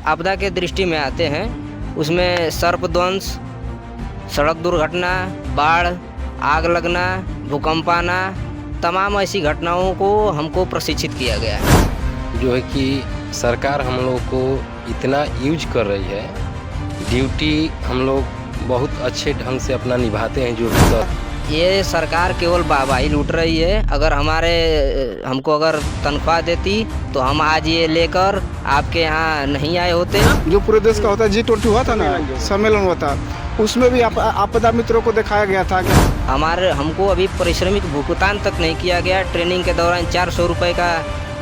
आपदा के दृष्टि में आते हैं। उसमें सर्पदंश, सड़क दुर्घटना, बाढ़, आग लगना, भूकंप आना, तमाम ऐसी घटनाओं को हमको प्रशिक्षित किया गया है। जो है कि सरकार हम लोग को इतना यूज कर रही है, ड्यूटी हम लोग बहुत अच्छे ढंग से अपना निभाते हैं। जो ये सरकार केवल वाहवाही लूट रही है। अगर हमको अगर तनख्वाह देती तो हम आज ये लेकर आपके यहाँ नहीं आए होते। जो पूरे देश का होता है G20 हुआ था ना, सम्मेलन हुआ था, उसमें भी आपदा मित्रों को दिखाया गया था कि हमको अभी पारिश्रमिक भुगतान तक नहीं किया गया। ट्रेनिंग के दौरान 400 रुपये का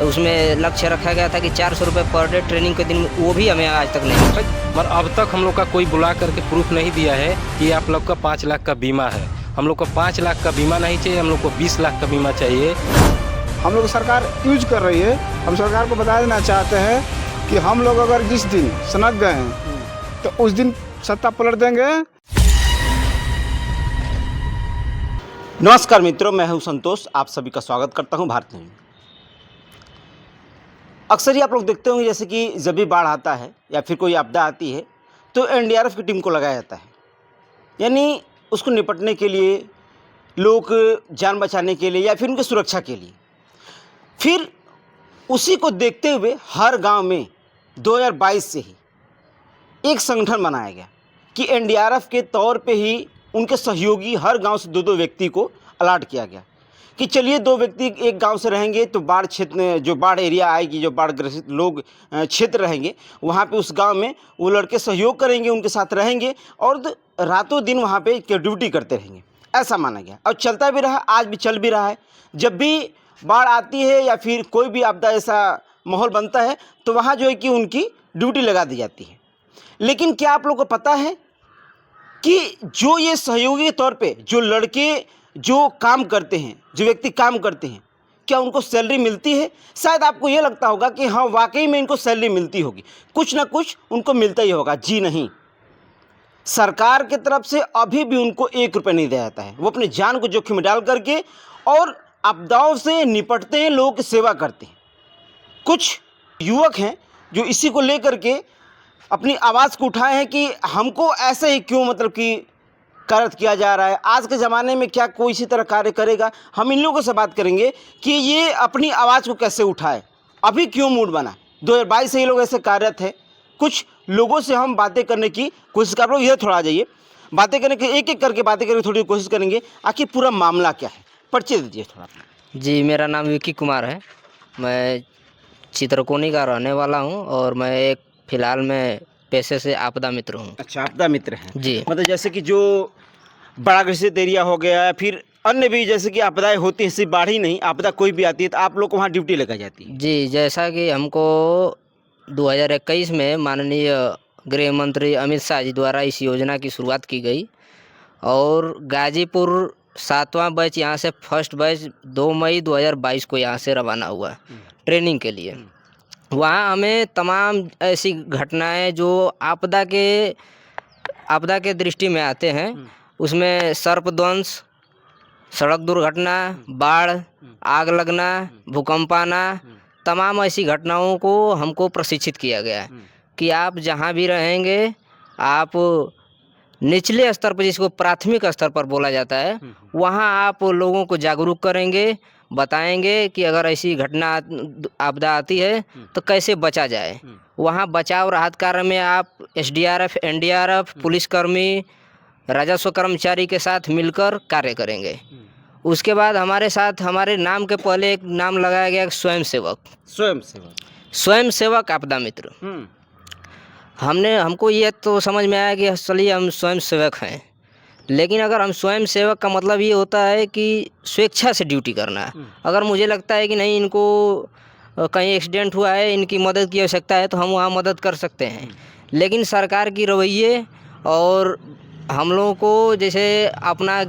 उसमें लक्ष्य रखा गया था कि 400 रुपये पर डे ट्रेनिंग के दिन, वो भी हमें आज तक नहीं मिला। पर अब तक हम लोग का कोई बुला करके प्रूफ नहीं दिया है कि आप लोग का 5 लाख का बीमा है। हम लोग को 5 लाख का बीमा नहीं चाहिए, हम लोग को 20 लाख का बीमा चाहिए। हम लोग सरकार यूज कर रही है। हम सरकार को बता देना चाहते हैं कि हम लोग अगर जिस दिन सनक गए हैं तो उस दिन सत्ता पलट देंगे। नमस्कार मित्रों, मैं हूं संतोष। आप सभी का स्वागत करता हूं भारत न्यूज़ में। अक्सर ही आप लोग देखते होंगे जैसे कि जब भी बाढ़ आता है या फिर कोई आपदा आती है तो एनडीआरएफ की टीम को लगाया जाता है। यानी उसको निपटने के लिए, लोग जान बचाने के लिए या फिर उनकी सुरक्षा के लिए। फिर उसी को देखते हुए हर गांव में 2022 से ही एक संगठन बनाया गया कि एनडीआरएफ के तौर पे ही उनके सहयोगी हर गांव से 2-2 व्यक्ति को अलॉट किया गया कि चलिए 2 व्यक्ति एक गांव से रहेंगे तो बाढ़ क्षेत्र में जो बाढ़ एरिया आएगी, जो बाढ़ ग्रसित लोग क्षेत्र रहेंगे, वहाँ पे उस गांव में वो लड़के सहयोग करेंगे, उनके साथ रहेंगे और रातों दिन वहाँ पे ड्यूटी करते रहेंगे। ऐसा माना गया और चलता भी रहा, आज भी चल भी रहा है। जब भी बाढ़ आती है या फिर कोई भी आपदा ऐसा माहौल बनता है तो वहाँ जो है कि उनकी ड्यूटी लगा दी जाती है। लेकिन क्या आप लोग को पता है कि जो ये सहयोगी के तौर पे जो लड़के जो काम करते हैं, जो व्यक्ति काम करते हैं, क्या उनको सैलरी मिलती है? शायद आपको ये लगता होगा कि हाँ वाकई में इनको सैलरी मिलती होगी, कुछ ना कुछ उनको मिलता ही होगा। जी नहीं, सरकार की तरफ से अभी भी उनको 1 रुपये नहीं दिया जाता है। वो अपनी जान को जोखिम में डाल करके और आपदाओं से निपटते हैं, लोगों की सेवा करते हैं। कुछ युवक हैं जो इसी को लेकर के अपनी आवाज़ को उठाए हैं कि हमको ऐसे ही क्यों मतलब कि कार्य किया जा रहा है। आज के ज़माने में क्या कोई इसी तरह कार्य करेगा? हम इन लोगों से बात करेंगे कि ये अपनी आवाज़ को कैसे उठाए, अभी क्यों मूड बना। 2022 से ये लोग ऐसे कार्यरत है। कुछ लोगों से हम बातें करने की कोशिश कर रहे हो। इधर थोड़ा आ जाइए, बातें करने की एक-एक करके बातें करने की थोड़ी कोशिश करेंगे। आखिर पूरा मामला क्या है, परिचय दीजिए थोड़ा। जी, मेरा नाम विक्की कुमार है। मैं चित्रकोनी का रहने वाला हूँ और मैं एक फ़िलहाल मैं पेशे से आपदा मित्र हूँ। अच्छा, आपदा मित्र हैं जी। मतलब जैसे कि जो बाढ़ ग्रसित एरिया हो गया या फिर अन्य भी जैसे कि आपदाएं होती हैं, सिर्फ बाढ़ ही नहीं, आपदा कोई भी आती है तो आप लोग को वहाँ ड्यूटी लगाई जाती है। जी, जैसा कि हमको 2021 में माननीय गृह मंत्री अमित शाह जी द्वारा इस योजना की शुरुआत की गई और गाजीपुर 7वां बैच यहाँ से फर्स्ट बैच 2 मई 2022 को यहाँ से रवाना हुआ ट्रेनिंग के लिए। वहाँ हमें तमाम ऐसी घटनाएं जो आपदा के दृष्टि में आते हैं, उसमें सर्पदंश, सड़क दुर्घटना, बाढ़, आग लगना, भूकंप आना, तमाम ऐसी घटनाओं को हमको प्रशिक्षित किया गया है कि आप जहाँ भी रहेंगे, आप निचले स्तर पर, जिसको प्राथमिक स्तर पर बोला जाता है, वहाँ आप लोगों को जागरूक करेंगे, बताएंगे कि अगर ऐसी घटना आपदा आती है तो कैसे बचा जाए। वहाँ बचाव राहत कार्य में आप एसडीआरएफ, एनडीआरएफ, पुलिसकर्मी, राजस्व कर्मचारी के साथ मिलकर कार्य करेंगे। उसके बाद हमारे साथ हमारे नाम के पहले एक नाम लगाया गया स्वयंसेवक। स्वयंसेवक आपदा मित्र। हमको ये तो समझ में आया कि चलिए हम स्वयंसेवक हैं, लेकिन अगर हम स्वयंसेवक का मतलब ये होता है कि स्वेच्छा से ड्यूटी करना है। अगर मुझे लगता है कि नहीं, इनको कहीं एक्सीडेंट हुआ है, इनकी मदद की आवश्यकता है, तो हम वहाँ मदद कर सकते हैं। लेकिन सरकार की रवैये और हम लोगों को जैसे अपना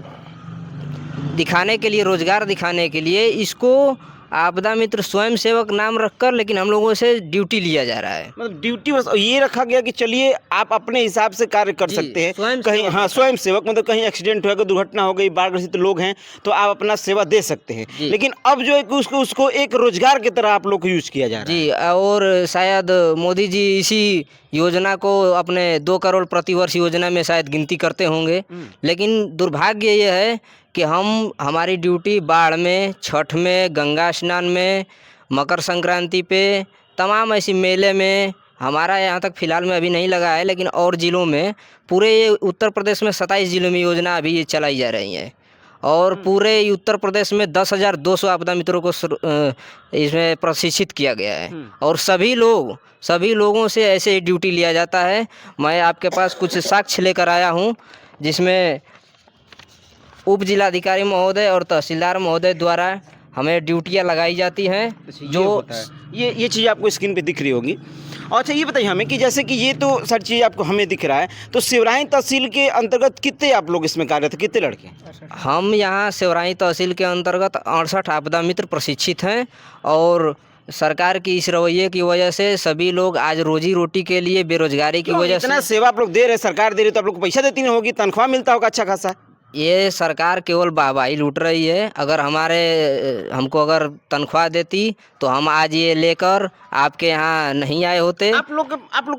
दिखाने के लिए, रोज़गार दिखाने के लिए इसको आपदा मित्र स्वयं सेवक नाम रखकर लेकिन हम लोगों से ड्यूटी लिया जा रहा है। मतलब ड्यूटी बस ये रखा गया कि चलिए आप अपने हिसाब से कार्य कर जी, सकते हैं स्वयं कहीं, सेवक हाँ होता स्वयं सेवक, मतलब कहीं एक्सीडेंट हो गया, दुर्घटना हो गई, बाढ़ ग्रसित लोग हैं तो आप अपना सेवा दे सकते हैं। जी। लेकिन अब जो है कि उसको एक रोजगार की तरह आप लोग को यूज किया जा रहा है। जी, और शायद मोदी जी इसी योजना को अपने 2 करोड़ प्रतिवर्ष योजना में शायद गिनती करते होंगे। लेकिन दुर्भाग्य ये है कि हमारी ड्यूटी बाढ़ में, छठ में, गंगा स्नान में, मकर संक्रांति पे, तमाम ऐसी मेले में, हमारा यहाँ तक फ़िलहाल में अभी नहीं लगा है, लेकिन और ज़िलों में, पूरे ये उत्तर प्रदेश में 27 ज़िलों में योजना अभी ये चलाई जा रही है। और पूरे उत्तर प्रदेश में 10,200 आपदा मित्रों को इसमें प्रशिक्षित किया गया है। और सभी लोगों से ऐसे ही ड्यूटी लिया जाता है। मैं आपके पास कुछ साक्ष्य लेकर आया हूँ, जिसमें उप जिलाधिकारी महोदय और तहसीलदार महोदय द्वारा हमें ड्यूटियाँ लगाई जाती हैं। जो ये चीज़ आपको स्क्रीन पे दिख रही होगी। और अच्छा ये बताइए हमें कि जैसे कि ये तो सारी चीज़ आपको हमें दिख रहा है, तो सिवराई तहसील के अंतर्गत कितने आप लोग इसमें कार्यरत हैं, कितने लड़के? हम यहाँ सिवराई तहसील के अंतर्गत 68 आपदा मित्र प्रशिक्षित हैं। और सरकार की इस रवैये की वजह से सभी लोग आज रोजी रोटी के लिए, बेरोजगारी की वजह इतना से, सेवा आप लोग दे रहे हैं, सरकार दे रही है, तो आप लोग को पैसा देती नहीं होगी, तनख्वाह मिलता होगा अच्छा खासा। ये सरकार केवल वाहवाही लूट रही है। अगर हमको अगर तनख्वाह देती तो हम आज ये लेकर आपके यहाँ नहीं आए होते। आप लोग को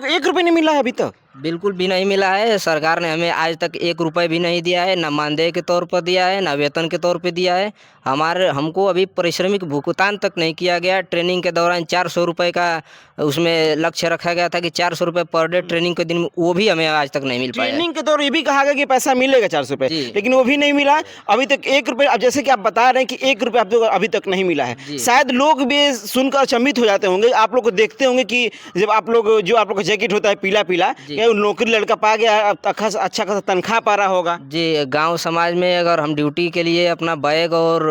1 रुपये नहीं मिला है अभी तक? बिल्कुल भी नहीं मिला है। सरकार ने हमें आज तक 1 रुपये भी नहीं दिया है, ना मानदेय के तौर पर दिया है, ना वेतन के तौर पे दिया है। हमको अभी पारिश्रमिक भुगतान तक नहीं किया गया। ट्रेनिंग के दौरान 400 रुपये का उसमें लक्ष्य रखा गया था कि 400 रुपये पर डे ट्रेनिंग के दिन में, वो भी हमें आज तक नहीं मिल पाया है। ट्रेनिंग के दौरान ये भी कहा गया कि पैसा मिलेगा 400 रुपये, जी। लेकिन वो भी नहीं मिला अभी तक। 1 रुपये, अब जैसे कि आप बता रहे हैं कि 1 रुपये आप लोग अभी तक नहीं मिला है, शायद लोग भी सुनकर अचंभित हो जाते होंगे। आप लोग को देखते होंगे कि जब आप लोग का जैकेट होता है पीला पीला, नौकरी लड़का पा गया, अच्छा खासा तनख्वाह पा रहा होगा। जी, गांव समाज में अगर हम ड्यूटी के लिए अपना बैग और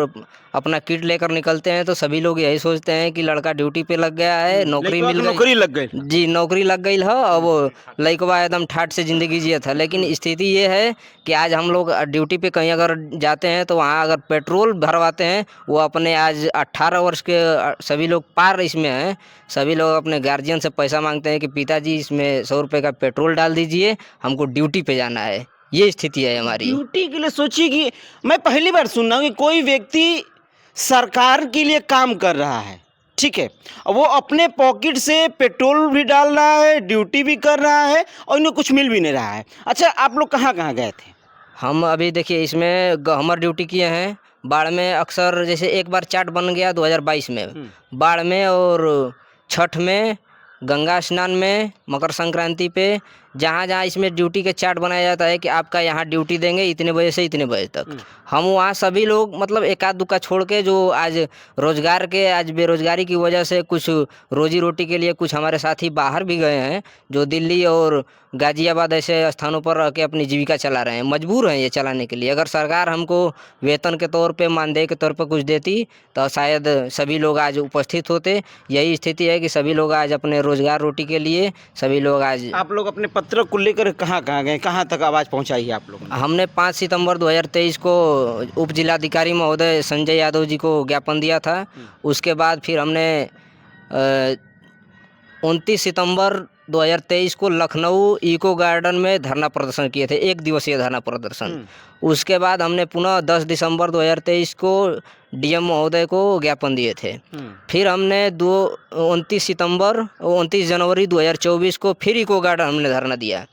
अपना किट लेकर निकलते हैं तो सभी लोग यही सोचते हैं कि लड़का ड्यूटी पे लग गया है, नौकरी मिल गई। नौकरी लग गई। जी, नौकरी लग गई है। अब वो लइकवा एकदम ठाट से ज़िंदगी जिया था। लेकिन स्थिति ये है कि आज हम लोग ड्यूटी पे कहीं अगर जाते हैं तो वहाँ अगर पेट्रोल भरवाते हैं, वो अपने आज 18 वर्ष के सभी लोग पार इसमें हैं। सभी लोग अपने गार्जियन से पैसा मांगते हैं कि पिताजी इसमें 100 रुपये का पेट्रोल डाल दीजिए, हमको ड्यूटी पे जाना है। ये स्थिति है हमारी। ड्यूटी के लिए सोचिए कि मैं पहली बार सुन रहा हूँ कि कोई व्यक्ति सरकार के लिए काम कर रहा है, ठीक है, वो अपने पॉकेट से पेट्रोल भी डाल रहा है, ड्यूटी भी कर रहा है और इन्हें कुछ मिल भी नहीं रहा है। अच्छा, आप लोग कहाँ कहाँ गए थे? हम अभी देखिए इसमें गहमर ड्यूटी किए हैं। बाढ़ में अक्सर जैसे एक बार चार्ट बन गया 2022 में, बाढ़ में और छठ में, गंगा स्नान में, मकर संक्रांति पे, जहाँ जहाँ इसमें ड्यूटी के चार्ट बनाया जाता है कि आपका यहाँ ड्यूटी देंगे इतने बजे से इतने बजे तक। हम वहाँ सभी लोग मतलब एकाध दुक्का छोड़ के जो आज आज बेरोजगारी की वजह से कुछ रोजी रोटी के लिए कुछ हमारे साथी बाहर भी गए हैं, जो दिल्ली और गाजियाबाद ऐसे स्थानों पर रह के अपनी जीविका चला रहे हैं, मजबूर हैं ये चलाने के लिए। अगर सरकार हमको वेतन के तौर पे, मानदेय के तौर पे कुछ देती तो शायद सभी लोग आज उपस्थित होते। यही स्थिति है कि सभी लोग आज अपने रोजगार रोटी के लिए सभी लोग आज। आप लोग अपने पत्र को लेकर कहाँ कहाँ गए, कहाँ तक आवाज़ पहुँचाई है आप लोगों ने? हमने 5 सितंबर 2023 को उप जिलाधिकारी महोदय संजय यादव जी को ज्ञापन दिया था। उसके बाद फिर हमने 29 सितंबर 2023 को लखनऊ इको गार्डन में धरना प्रदर्शन किए थे, 1 दिवसीय धरना प्रदर्शन। उसके बाद हमने पुनः 10 दिसंबर 2023 को डीएम महोदय को ज्ञापन दिए थे। फिर हमने 29 जनवरी 2024 को फिर इको गार्डन हमने धरना दिया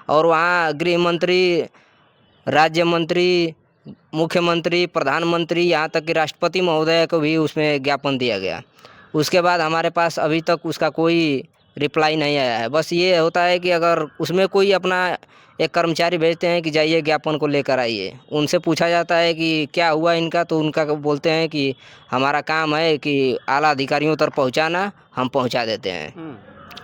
और वहाँ गृह मंत्री, राज्य मंत्री, मुख्यमंत्री, प्रधानमंत्री, यहाँ तक कि राष्ट्रपति महोदय को भी उसमें ज्ञापन दिया गया। उसके बाद हमारे पास अभी तक उसका कोई रिप्लाई नहीं आया है। बस ये होता है कि अगर उसमें कोई अपना एक कर्मचारी भेजते हैं कि जाइए ज्ञापन को लेकर आइए, उनसे पूछा जाता है कि क्या हुआ इनका, तो उनका बोलते हैं कि हमारा काम है कि आला अधिकारियों तक पहुंचाना, हम पहुंचा देते हैं।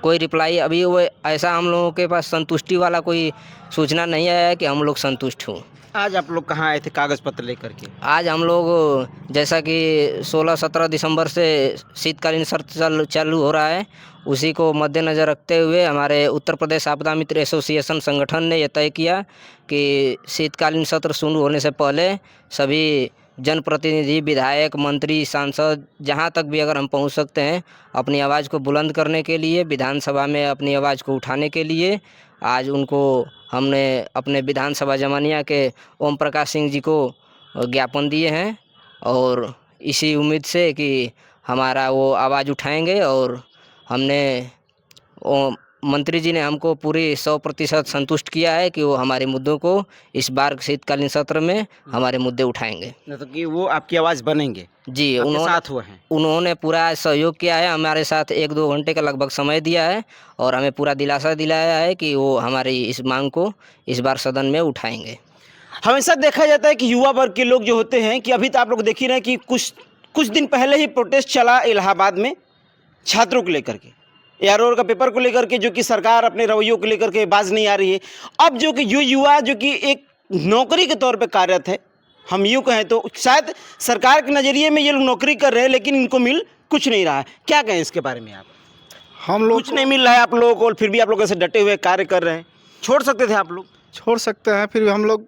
कोई रिप्लाई अभी वो ऐसा हम लोगों के पास संतुष्टि वाला कोई सूचना नहीं आया है कि हम लोग संतुष्ट हों। आज आप लोग कहाँ आए थे कागज़ पत्र लेकर के? आज हम लोग जैसा कि 16-17 दिसंबर से शीतकालीन सत्र चालू हो रहा है, उसी को मद्देनज़र रखते हुए हमारे उत्तर प्रदेश आपदा मित्र एसोसिएशन संगठन ने यह तय किया कि शीतकालीन सत्र शुरू होने से पहले सभी जनप्रतिनिधि, विधायक, मंत्री, सांसद, जहाँ तक भी अगर हम पहुँच सकते हैं अपनी आवाज़ को बुलंद करने के लिए, विधानसभा में अपनी आवाज़ को उठाने के लिए, आज उनको हमने अपने विधानसभा जमानिया के ओम प्रकाश सिंह जी को ज्ञापन दिए हैं और इसी उम्मीद से कि हमारा वो आवाज़ उठाएंगे। और हमने मंत्री जी ने हमको पूरी 100% संतुष्ट किया है कि वो हमारे मुद्दों को इस बार शीतकालीन सत्र में हमारे मुद्दे उठाएंगे। मतलब कि वो आपकी आवाज़ बनेंगे, जी, आपके साथ हुए हैं। उन्होंने पूरा सहयोग किया है, हमारे साथ 1-2 घंटे का लगभग समय दिया है और हमें पूरा दिलासा दिलाया है कि वो हमारी इस मांग को इस बार सदन में उठाएंगे। हमेशा देखा जाता है कि युवा वर्ग के लोग जो होते हैं, कि अभी तो आप लोग देख ही रहे हैं कि कुछ दिन पहले ही प्रोटेस्ट चला इलाहाबाद में छात्रों को लेकर के, एआरओ का पेपर को लेकर के, जो कि सरकार अपने रवैयों को लेकर के बाज नहीं आ रही है। अब जो कि युवा जो कि एक नौकरी के तौर पे कार्यरत है, हम यूँ कहें तो शायद सरकार के नज़रिए में ये लोग नौकरी कर रहे हैं लेकिन इनको मिल कुछ नहीं रहा है। क्या कहें इसके बारे में आप? हम लोग कुछ नहीं मिल रहा है आप लोगों को और फिर भी आप लोग ऐसे डटे हुए कार्य कर रहे हैं। छोड़ सकते थे आप लोग? छोड़ सकते हैं, फिर भी हम लोग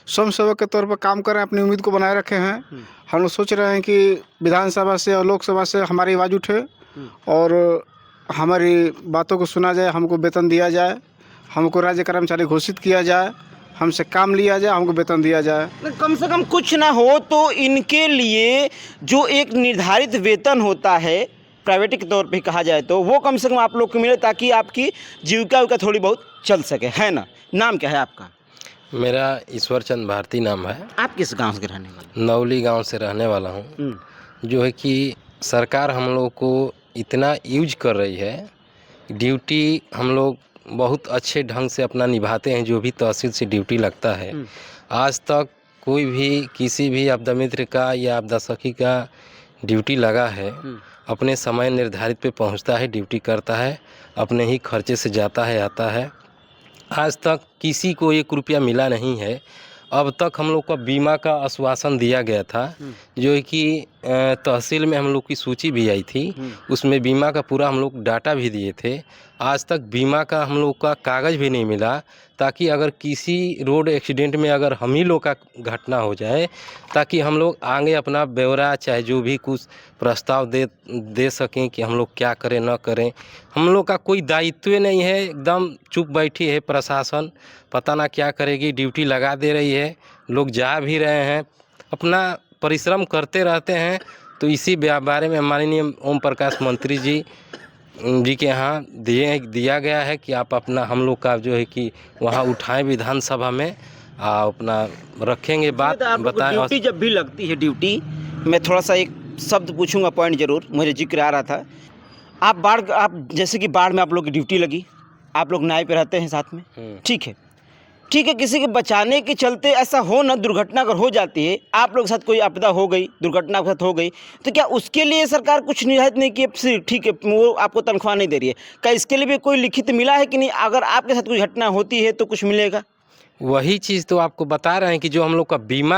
स्वयं सेवक के तौर पर काम कर रहे हैं, अपनी उम्मीद को बनाए रखे हैं। हम लोग सोच रहे हैं कि विधानसभा से और लोकसभा से हमारी आवाज़ उठे और हमारी बातों को सुना जाए, हमको वेतन दिया जाए, हमको राज्य कर्मचारी घोषित किया जाए, हमसे काम लिया जाए, हमको वेतन दिया जाए। कम से कम कुछ ना हो तो इनके लिए जो एक निर्धारित वेतन होता है प्राइवेट के तौर पे कहा जाए तो वो कम से कम आप लोग को मिले, ताकि आपकी जीविका थोड़ी बहुत चल सके, है ना? नाम क्या है आपका? मेरा ईश्वर चंद भारती नाम है। आप किस गांव के रहने वाले? नवली गांव से रहने वाला हूं। जो है कि सरकार हम लोग को इतना यूज कर रही है, ड्यूटी हम लोग बहुत अच्छे ढंग से अपना निभाते हैं, जो भी तहसील से ड्यूटी लगता है। आज तक कोई भी किसी भी आपदा मित्र का या आपदा सखी का ड्यूटी लगा है, अपने समय निर्धारित पे पहुंचता है, ड्यूटी करता है, अपने ही खर्चे से जाता है आता है। आज तक किसी को 1 रुपया मिला नहीं है। अब तक हम लोग का बीमा का आश्वासन दिया गया था, जो है कि तहसील में हम लोग की सूची भी आई थी, उसमें बीमा का पूरा हम लोग डाटा भी दिए थे। आज तक बीमा का हम लोग का कागज़ भी नहीं मिला, ताकि अगर किसी रोड एक्सीडेंट में अगर हम ही लोग का घटना हो जाए, ताकि हम लोग आगे अपना ब्यौरा चाहे जो भी कुछ प्रस्ताव दे सकें कि हम लोग क्या करें न करें। हम लोग का कोई दायित्व नहीं है, एकदम चुप बैठी है प्रशासन, पता ना क्या करेगी, ड्यूटी लगा दे रही है, लोग जा भी रहे हैं, अपना परिश्रम करते रहते हैं। तो इसी बारे में माननीय ओम प्रकाश मंत्री जी के यहाँ दिया गया है कि आप अपना हम लोग का जो है कि वहाँ उठाएं विधानसभा में, अपना रखेंगे बात बताएं। ड्यूटी जब भी लगती है, ड्यूटी मैं थोड़ा सा एक शब्द पूछूंगा, पॉइंट जरूर मुझे जिक्र आ रहा था। आप जैसे कि बाढ़ में आप लोग की ड्यूटी लगी, आप लोग नाव पे रहते हैं साथ में, ठीक है, किसी के बचाने के चलते ऐसा हो ना, दुर्घटना अगर हो जाती है, आप लोग के साथ कोई आपदा हो गई, दुर्घटना के साथ हो गई, तो क्या उसके लिए सरकार कुछ निर्धारित नहीं कि ठीक है वो आपको तनख्वाह नहीं दे रही है? क्या इसके लिए भी कोई लिखित मिला है कि नहीं, अगर आपके साथ कोई घटना होती है तो कुछ मिलेगा? वही चीज़ तो आपको बता रहे हैं कि जो हम लोग का बीमा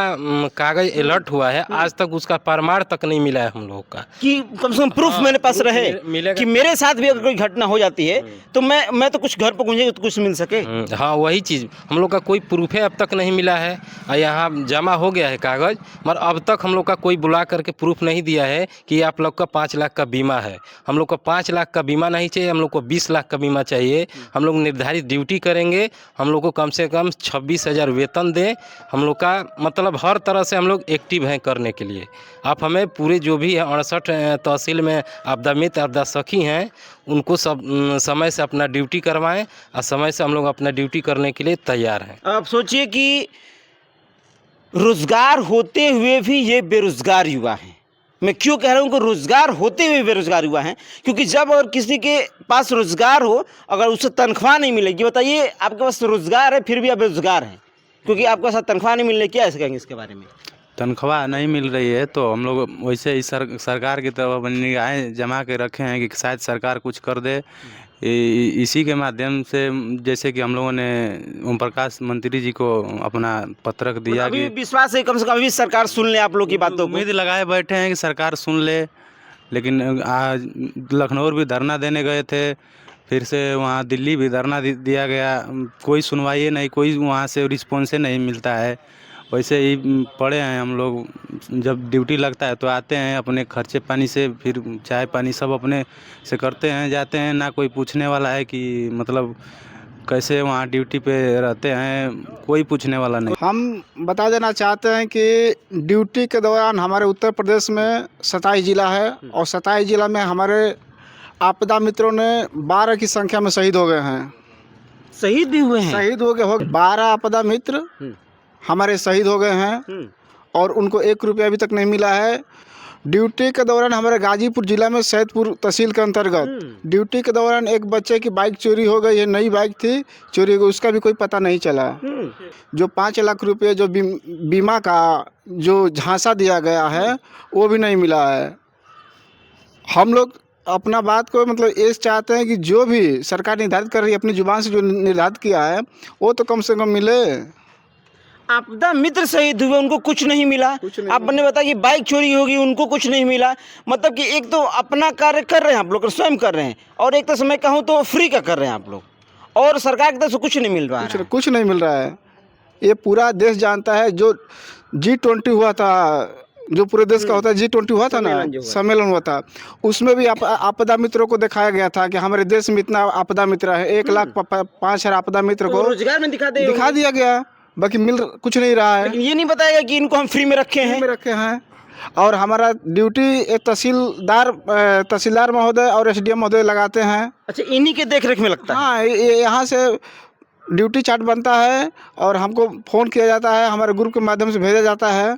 कागज अलर्ट हुआ है, आज तक उसका प्रमाण तक नहीं मिला है हम लोग का, कि कम से कम प्रूफ मेरे पास रहे कि मेरे साथ भी अगर कोई घटना हो जाती है तो मैं तो कुछ घर पर गूंजे तो कुछ मिल सके। हाँ, वही चीज़ हम लोग का कोई प्रूफ है अब तक नहीं मिला है। यहाँ जमा हो गया है कागज़, मगर अब तक हम लोग का कोई बुला करके प्रूफ नहीं दिया है कि आप लोग का 5 लाख का बीमा है। हम लोग को 5 लाख का बीमा नहीं चाहिए, हम लोग को 20 लाख का बीमा चाहिए। हम लोग निर्धारित ड्यूटी करेंगे, हम लोग को कम से कम 26,000 वेतन दें। हम लोग का मतलब हर तरह से हम लोग एक्टिव हैं करने के लिए। आप हमें पूरे जो भी 68 तहसील में आपदा मित्र आपदा सखी हैं, उनको सब समय से अपना ड्यूटी करवाएं और समय से हम लोग अपना ड्यूटी करने के लिए तैयार हैं। आप सोचिए कि रोजगार होते हुए भी ये बेरोजगार युवा हैं। मैं क्यों कह रहा हूँ कि रोजगार होते हुए बेरोजगार युवा हैं, क्योंकि जब अगर किसी के पास रोजगार हो, अगर उससे तनख्वाह नहीं मिलेगी, बताइए आपके पास रोजगार है फिर भी आप बेरोजगार हैं, क्योंकि आपके साथ तनख्वाह नहीं मिलने, क्या ऐसे कहेंगे इसके बारे में? तनख्वाह नहीं मिल रही है तो हम लोग वैसे ही सरकार की तरफ निगाहें जमा के रखे हैं कि शायद सरकार कुछ कर दे। इसी के माध्यम से जैसे कि हम लोगों ने ओम प्रकाश मंत्री जी को अपना पत्रक दिया, अभी कि विश्वास है कम से कम अभी सरकार सुन ले आप लोग की बातों को। उम्मीद लगाए बैठे हैं कि सरकार सुन ले। लेकिन आज लखनऊ भी धरना देने गए थे, फिर से वहाँ दिल्ली भी धरना दिया गया, कोई सुनवाई नहीं, कोई वहाँ से रिस्पॉन्स नहीं मिलता है। वैसे ही पड़े हैं हम लोग। जब ड्यूटी लगता है तो आते हैं, अपने खर्चे पानी से फिर चाय पानी सब अपने से करते हैं, जाते हैं। ना कोई पूछने वाला है कि मतलब कैसे वहाँ ड्यूटी पे रहते हैं, कोई पूछने वाला नहीं। हम बता देना चाहते हैं कि ड्यूटी के दौरान हमारे उत्तर प्रदेश में 27 जिला है और 27 जिला में हमारे आपदा मित्रों ने 12 की संख्या में शहीद हो गए हैं। शहीद भी हुए हैं। शहीद हो गए 12 आपदा मित्र हमारे शहीद हो गए हैं और उनको 1 रुपया अभी तक नहीं मिला है। ड्यूटी के दौरान हमारे गाजीपुर जिला में सैदपुर तहसील के अंतर्गत ड्यूटी के दौरान एक बच्चे की बाइक चोरी हो गई है। नई बाइक थी, चोरी हो गई, उसका भी कोई पता नहीं चला। जो 5 लाख रुपये जो बीमा का जो झांसा दिया गया है वो भी नहीं मिला है। हम लोग अपना बात को मतलब ये चाहते हैं कि जो भी सरकार निर्धारित कर रही है अपनी जुबान से जो निर्धारित किया है वो तो कम से कम मिले। आपदा मित्र शहीद हुए, उनको कुछ नहीं मिला। आपने बताया कि बाइक चोरी होगी, उनको कुछ नहीं मिला। मतलब कि एक तो अपना कार्य कर रहे हैं आप लोग, स्वयं कर रहे हैं, और एक तो मैं कहूँ तो फ्री का कर रहे हैं आप लोग, और सरकार की तरफ से कुछ नहीं मिल रहा है। कुछ नहीं मिल रहा है। ये पूरा देश जानता है। जो G20 हुआ था, जो पूरे देश का होता है, G20 हुआ था ना, सम्मेलन हुआ था, उसमें भी आपदा मित्रों को दिखाया गया था कि हमारे देश में इतना आपदा मित्र है। 1,05,000 आपदा मित्र को रोजगार में दिखा दिया गया, बाकी मिल कुछ नहीं रहा है। लेकिन ये नहीं बताएगा कि इनको हम फ्री में रखे हैं। और हमारा ड्यूटी एक तहसीलदार महोदय और SDM महोदय लगाते हैं। अच्छा, इन्हीं के देख रेख में लगता है। हाँ, यहाँ से ड्यूटी चार्ट बनता है और हमको फ़ोन किया जाता है, हमारे ग्रुप के माध्यम से भेजा जाता है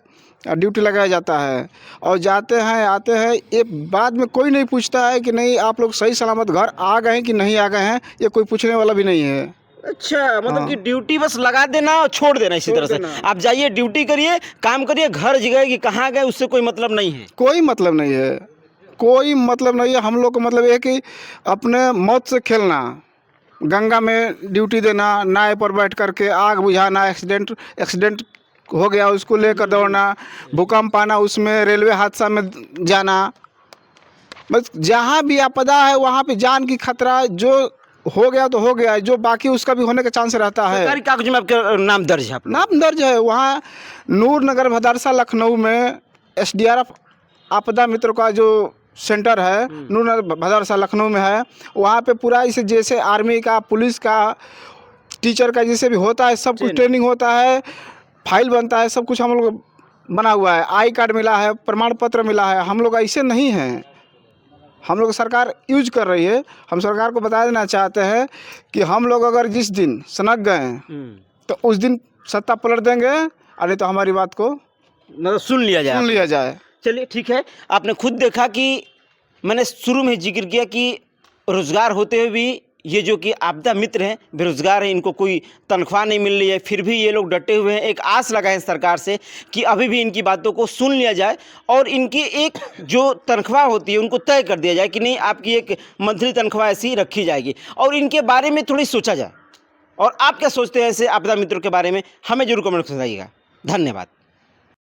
और ड्यूटी लगाया जाता है और जाते हैं आते हैं। ये बाद में कोई नहीं पूछता है कि नहीं आप लोग सही सलामत घर आ गए हैं कि नहीं आ गए हैं, ये कोई पूछने वाला भी नहीं है। अच्छा, मतलब कि ड्यूटी बस लगा देना और छोड़ देना, इसी तरह से आप जाइए, ड्यूटी करिए, काम करिए, घर जगह कि कहाँ गए उससे कोई मतलब नहीं है। कोई मतलब नहीं है, कोई मतलब नहीं है। हम लोग को मतलब ये है कि अपने मौत से खेलना, गंगा में ड्यूटी देना, नाव पर बैठ करके आग बुझाना, एक्सीडेंट हो गया उसको लेकर दौड़ना, भूकंप आना उसमें, रेलवे हादसा में जाना, बस जहाँ भी आपदा है वहाँ पे जान की खतरा। जो हो गया तो हो गया, जो बाकी उसका भी होने का चांस रहता है। सरकारी कागज में आपका नाम दर्ज है? नाम दर्ज है। वहाँ नूर नगर भदारसा लखनऊ में SDRF आपदा मित्र का जो सेंटर है, नूर नगर भदारसा लखनऊ में है। वहाँ पे पूरा इसे जैसे आर्मी का, पुलिस का, टीचर का जैसे भी होता है, सब कुछ ट्रेनिंग होता है, फाइल बनता है, सब कुछ हम लोग बना हुआ है। आई कार्ड मिला है, प्रमाण पत्र मिला है। हम लोग ऐसे नहीं हैं, हम लोग सरकार यूज कर रही है। हम सरकार को बता देना चाहते हैं कि हम लोग अगर जिस दिन सनक गए तो उस दिन सत्ता पलट देंगे, अरे तो हमारी बात को मतलब सुन लिया जाए। चलिए ठीक है, आपने खुद देखा कि मैंने शुरू में जिक्र किया कि रोजगार होते हुए भी ये जो कि आपदा मित्र हैं बेरोजगार हैं, इनको कोई तनख्वाह नहीं मिल रही है, फिर भी ये लोग डटे हुए हैं। एक आस लगाए सरकार से कि अभी भी इनकी बातों को सुन लिया जाए और इनकी एक जो तनख्वाह होती है उनको तय कर दिया जाए कि नहीं, आपकी एक मंथली तनख्वाह ऐसी रखी जाएगी और इनके बारे में थोड़ी सोचा जाए। और आप क्या सोचते हैं ऐसे आपदा मित्रों के बारे में, हमें जरूर कमेंट में बताइएगा। धन्यवाद।